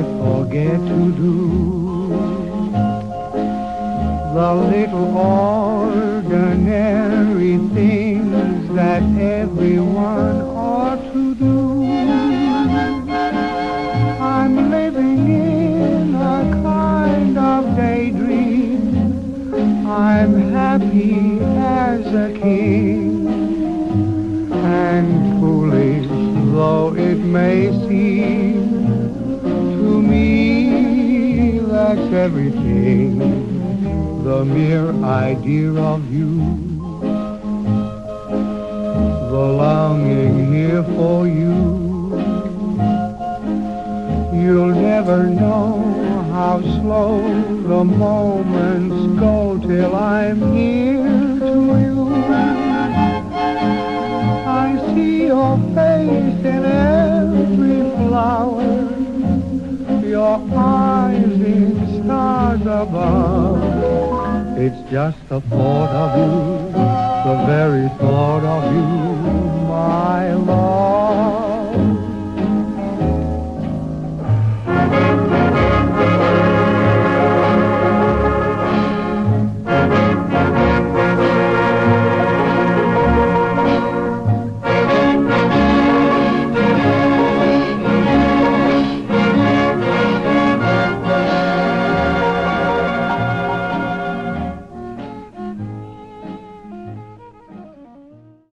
I forget to do the little ordinary things that everyone ought to do. I'm living in a kind of daydream. I'm happy as a king, and foolish though it may seem to me, that's everything. The mere idea of you, the longing here for you. You'll never know how slow the moments go till I'm near to you. I see your face in every flower, your eyes in stars above. It's just the thought of you, the very thought of you, my love.